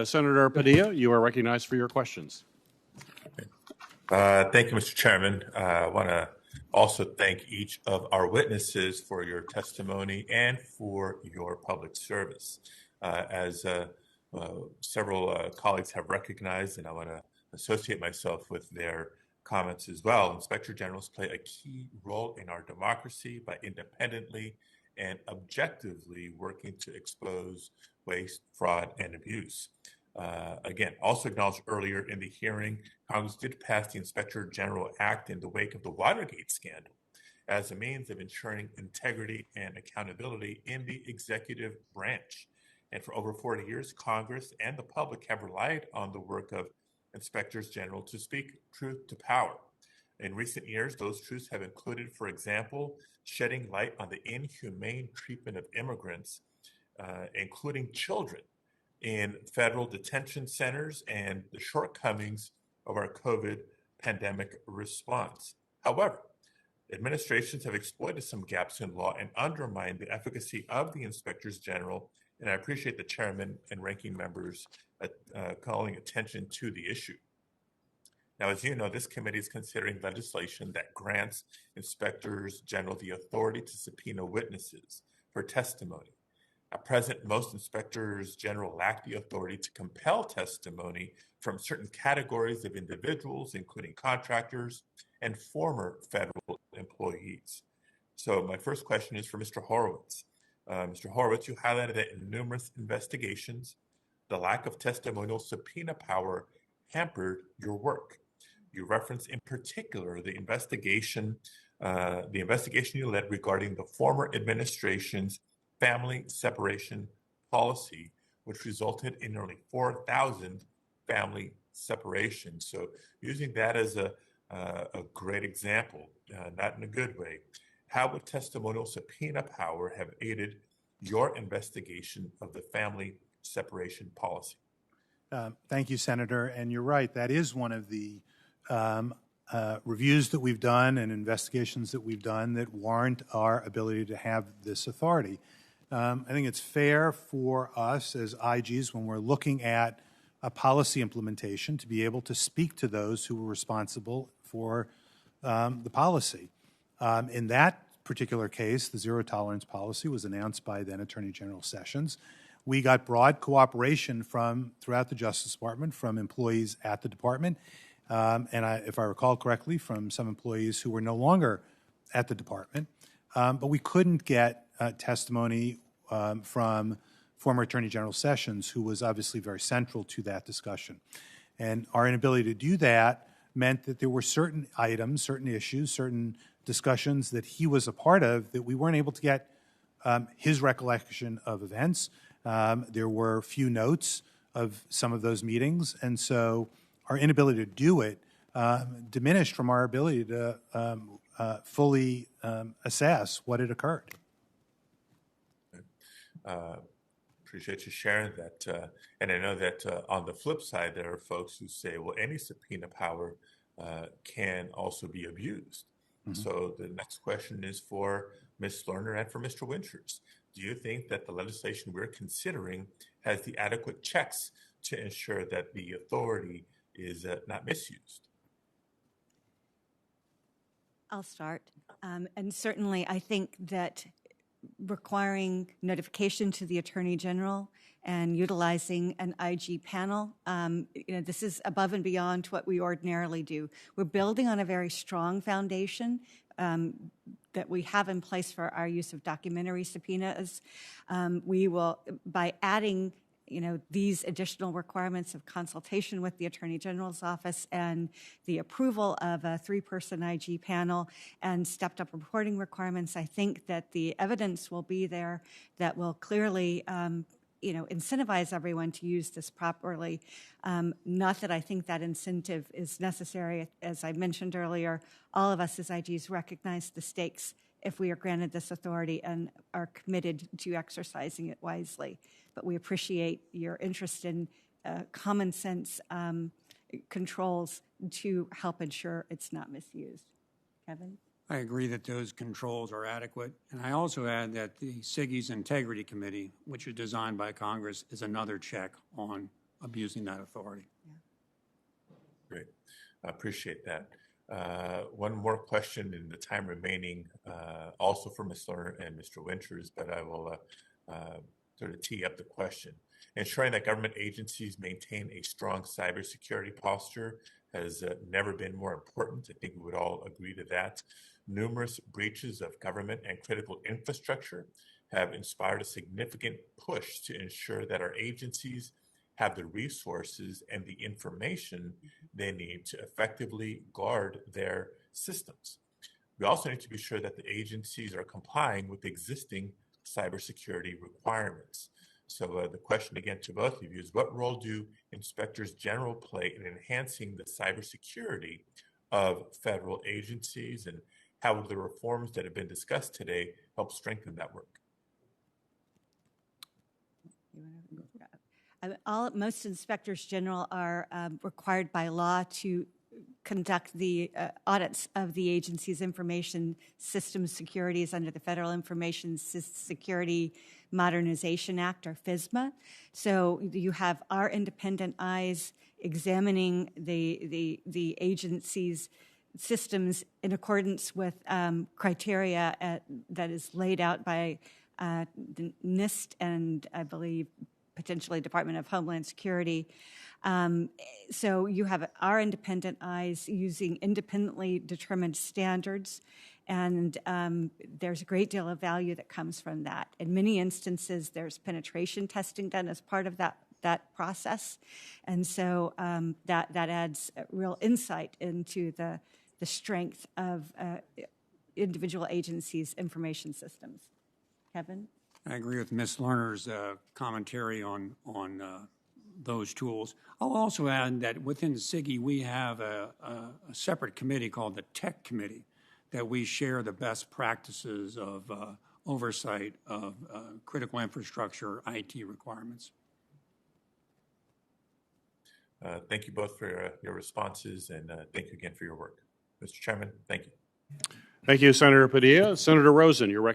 Senator Padilla, you are recognized for your questions. Thank you, Mr. Chairman. I want to also thank each of our witnesses for your testimony and for your public service. As several colleagues have recognized, and I want to associate myself with their comments as well, Inspector Generals play a key role in our democracy by independently and objectively working to expose waste, fraud, and abuse. Again, also acknowledged earlier in the hearing, Congress did pass the Inspector General Act in the wake of the Watergate scandal as a means of ensuring integrity and accountability in the executive branch. And for over 40 years, Congress and the public have relied on the work of inspectors general to speak truth to power. In recent years, those truths have included, for example, shedding light on the inhumane treatment of immigrants, including children, in federal detention centers and the shortcomings of our COVID pandemic response. However, administrations have exploited some gaps in law and undermined the efficacy of the inspectors general, and I appreciate the chairman and ranking members calling attention to the issue. Now, as you know, this committee is considering legislation that grants inspectors general the authority to subpoena witnesses for testimony. At present, most inspectors general lack the authority to compel testimony from certain categories of individuals, including contractors and former federal employees. So my first question is for Mr. Horowitz. Mr. Horowitz, you highlighted that in numerous investigations, the lack of testimonial subpoena power hampered your work. You referenced in particular the investigation you led regarding the former administration's family separation policy, which resulted in nearly 4,000 family separations. So using that as a great example, not in a good way, how would testimonial subpoena power have aided your investigation of the family separation policy? Thank you, Senator. And you're right, that is one of the reviews that we've done and investigations that we've done that warrant our ability to have this authority. I think it's fair for us as IGs, when we're looking at a policy implementation, to be able to speak to those who were responsible for the policy. In that particular case, the zero tolerance policy was announced by then Attorney General Sessions. We got broad cooperation from throughout the Justice Department, from employees at the department, and if I recall correctly, from some employees who were no longer at the department. But we couldn't get testimony from former Attorney General Sessions, who was obviously very central to that discussion. And our inability to do that meant that there were certain items, certain issues, certain discussions that he was a part of that we weren't able to get his recollection of events. There were few notes of some of those meetings, and so our inability to do it diminished from our ability to fully assess what had occurred. Appreciate you sharing that. And I know that on the flip side, there are folks who say, well, any subpoena power can also be abused. Mm-hmm. So the next question is for Ms. Lerner and for Mr. Winters. Do you think that the legislation we're considering has the adequate checks to ensure that the authority is not misused? I'll start. And certainly I think that requiring notification to the Attorney General and utilizing an IG panel, this is above and beyond what we ordinarily do. We're building on a very strong foundation that we have in place for our use of documentary subpoenas. We will, by adding these additional requirements of consultation with the Attorney General's office and the approval of a 3-person IG panel and stepped up reporting requirements, I think that the evidence will be there that will clearly incentivize everyone to use this properly. Not that I think that incentive is necessary. As I mentioned earlier, all of us as IGs recognize the stakes if we are granted this authority and are committed to exercising it wisely. But we appreciate your interest in common sense controls to help ensure it's not misused. Kevin? I agree that those controls are adequate. And I also add that the SIGI's Integrity Committee, which is designed by Congress, is another check on abusing that authority. Great. I appreciate that. One more question in the time remaining, also for Ms. Lerner and Mr. Winters, but I will sort of tee up the question. Ensuring that government agencies maintain a strong cybersecurity posture has never been more important. I think we would all agree to that. Numerous breaches of government and critical infrastructure have inspired a significant push to ensure that our agencies have the resources and the information they need to effectively guard their systems. We also need to be sure that the agencies are complying with existing cybersecurity requirements. So the question again to both of you is, what role do inspectors general play in enhancing the cybersecurity of federal agencies, and how will the reforms that have been discussed today help strengthen that work? Most inspectors general are required by law to conduct the audits of the agency's information systems securities under the Federal Information Security Modernization Act, or FISMA. So you have our independent eyes examining the agency's systems in accordance with criteria that is laid out by the NIST and, I believe, potentially Department of Homeland Security. So you have our independent eyes using independently determined standards, and there's a great deal of value that comes from that. In many instances, there's penetration testing done as part of that process, and so that adds real insight into the strength of individual agencies' information systems. Kevin? I agree with Ms. Lerner's commentary on those tools. I'll also add that within SIGI, we have a separate committee called the Tech Committee that we share the best practices of oversight of critical infrastructure IT requirements. Thank you both for your responses, and thank you again for your work. Mr. Chairman, thank you. Thank you, Senator Padilla. Senator Rosen, you're recognized.